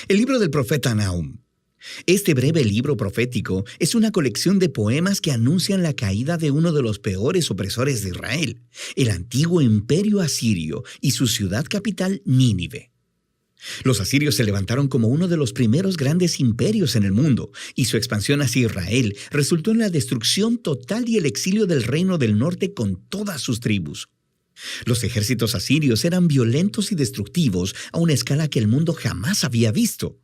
El libro del profeta Nahum. Este breve libro profético es una colección de poemas que anuncian la caída de uno de los peores opresores de Israel, el antiguo imperio asirio y su ciudad capital, Nínive. Los asirios se levantaron como uno de los primeros grandes imperios en el mundo, y su expansión hacia Israel resultó en la destrucción total y el exilio del reino del norte con todas sus tribus. Los ejércitos asirios eran violentos y destructivos a una escala que el mundo jamás había visto.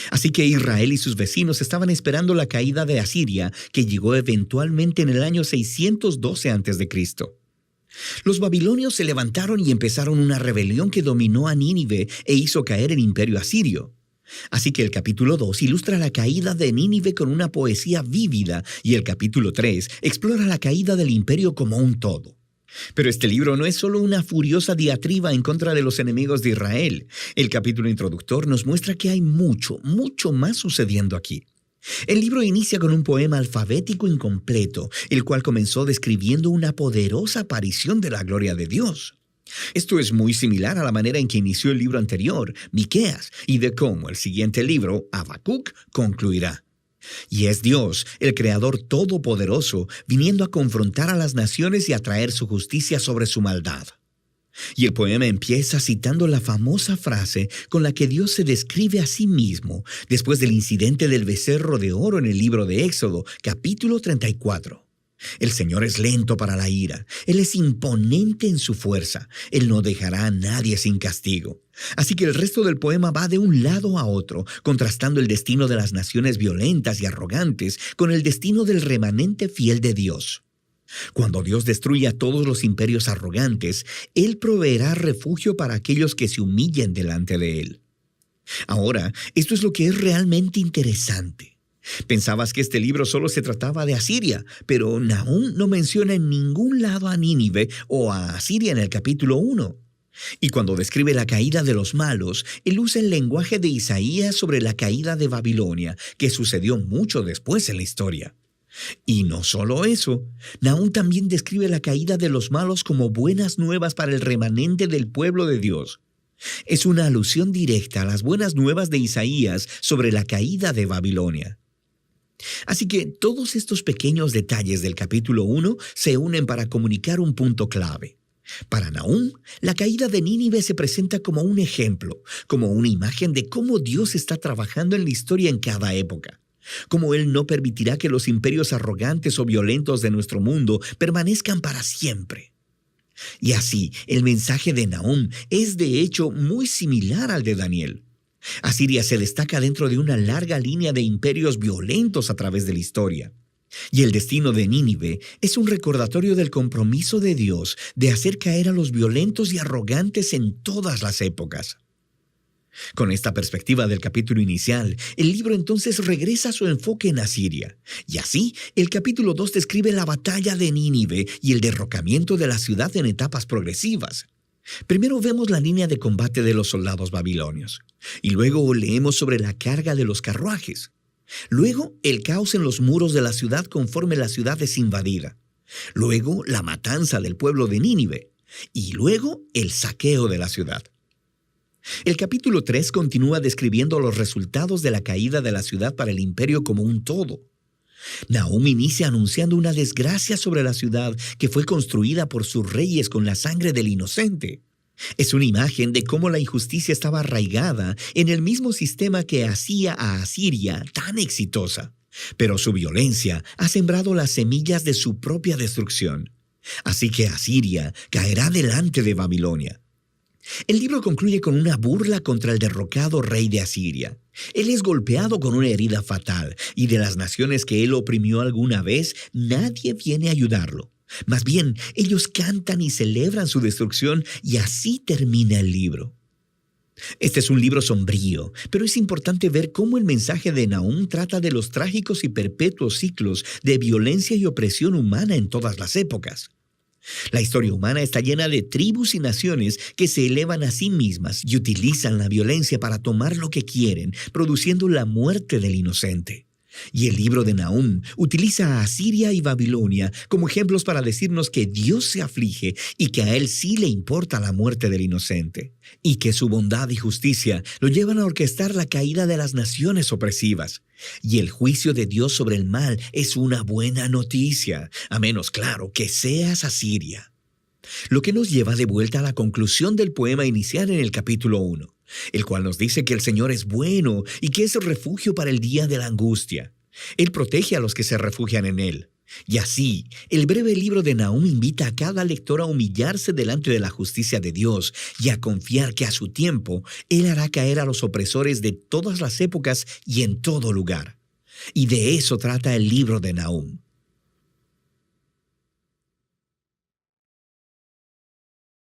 Así que Israel y sus vecinos estaban esperando la caída de Asiria, que llegó eventualmente en el año 612 a.C. Los babilonios se levantaron y empezaron una rebelión que dominó a Nínive e hizo caer el imperio asirio. Así que el capítulo 2 ilustra la caída de Nínive con una poesía vívida y el capítulo 3 explora la caída del imperio como un todo. Pero este libro no es solo una furiosa diatriba en contra de los enemigos de Israel. El capítulo introductor nos muestra que hay mucho más sucediendo aquí. El libro inicia con un poema alfabético incompleto, el cual comenzó describiendo una poderosa aparición de la gloria de Dios. Esto es muy similar a la manera en que inició el libro anterior, Miqueas, y de cómo el siguiente libro, Habacuc, concluirá. Y es Dios, el Creador Todopoderoso, viniendo a confrontar a las naciones y a traer su justicia sobre su maldad. Y el poema empieza citando la famosa frase con la que Dios se describe a sí mismo después del incidente del becerro de oro en el libro de Éxodo, capítulo 34. El Señor es lento para la ira, Él es imponente en su fuerza, Él no dejará a nadie sin castigo. Así que el resto del poema va de un lado a otro, contrastando el destino de las naciones violentas y arrogantes con el destino del remanente fiel de Dios. Cuando Dios destruya a todos los imperios arrogantes, Él proveerá refugio para aquellos que se humillen delante de Él. Ahora, esto es lo que es realmente interesante. Pensabas que este libro solo se trataba de Asiria, pero Nahum no menciona en ningún lado a Nínive o a Asiria en el capítulo 1. Y cuando describe la caída de los malos, él usa el lenguaje de Isaías sobre la caída de Babilonia, que sucedió mucho después en la historia. Y no solo eso, Nahum también describe la caída de los malos como buenas nuevas para el remanente del pueblo de Dios. Es una alusión directa a las buenas nuevas de Isaías sobre la caída de Babilonia. Así que todos estos pequeños detalles del capítulo 1 se unen para comunicar un punto clave. Para Nahum, la caída de Nínive se presenta como un ejemplo, como una imagen de cómo Dios está trabajando en la historia en cada época, cómo Él no permitirá que los imperios arrogantes o violentos de nuestro mundo permanezcan para siempre. Y así, el mensaje de Nahum es de hecho muy similar al de Daniel. Asiria se destaca dentro de una larga línea de imperios violentos a través de la historia. Y el destino de Nínive es un recordatorio del compromiso de Dios de hacer caer a los violentos y arrogantes en todas las épocas. Con esta perspectiva del capítulo inicial, el libro entonces regresa a su enfoque en Asiria. Y así, el capítulo 2 describe la batalla de Nínive y el derrocamiento de la ciudad en etapas progresivas. Primero vemos la línea de combate de los soldados babilonios, y luego leemos sobre la carga de los carruajes. Luego, el caos en los muros de la ciudad conforme la ciudad es invadida. Luego, la matanza del pueblo de Nínive. Y luego, el saqueo de la ciudad. El capítulo 3 continúa describiendo los resultados de la caída de la ciudad para el imperio como un todo. Nahum inicia anunciando una desgracia sobre la ciudad que fue construida por sus reyes con la sangre del inocente. Es una imagen de cómo la injusticia estaba arraigada en el mismo sistema que hacía a Asiria tan exitosa. Pero su violencia ha sembrado las semillas de su propia destrucción. Así que Asiria caerá delante de Babilonia. El libro concluye con una burla contra el derrocado rey de Asiria. Él es golpeado con una herida fatal, y de las naciones que él oprimió alguna vez, nadie viene a ayudarlo. Más bien, ellos cantan y celebran su destrucción, y así termina el libro. Este es un libro sombrío, pero es importante ver cómo el mensaje de Nahum trata de los trágicos y perpetuos ciclos de violencia y opresión humana en todas las épocas. La historia humana está llena de tribus y naciones que se elevan a sí mismas y utilizan la violencia para tomar lo que quieren, produciendo la muerte del inocente. Y el libro de Nahum utiliza a Asiria y Babilonia como ejemplos para decirnos que Dios se aflige y que a Él sí le importa la muerte del inocente, y que su bondad y justicia lo llevan a orquestar la caída de las naciones opresivas. Y el juicio de Dios sobre el mal es una buena noticia, a menos, claro, que seas Asiria. Lo que nos lleva de vuelta a la conclusión del poema inicial en el capítulo 1, el cual nos dice que el Señor es bueno y que es refugio para el día de la angustia. Él protege a los que se refugian en Él. Y así, el breve libro de Nahum invita a cada lector a humillarse delante de la justicia de Dios y a confiar que a su tiempo Él hará caer a los opresores de todas las épocas y en todo lugar. Y de eso trata el libro de Nahum.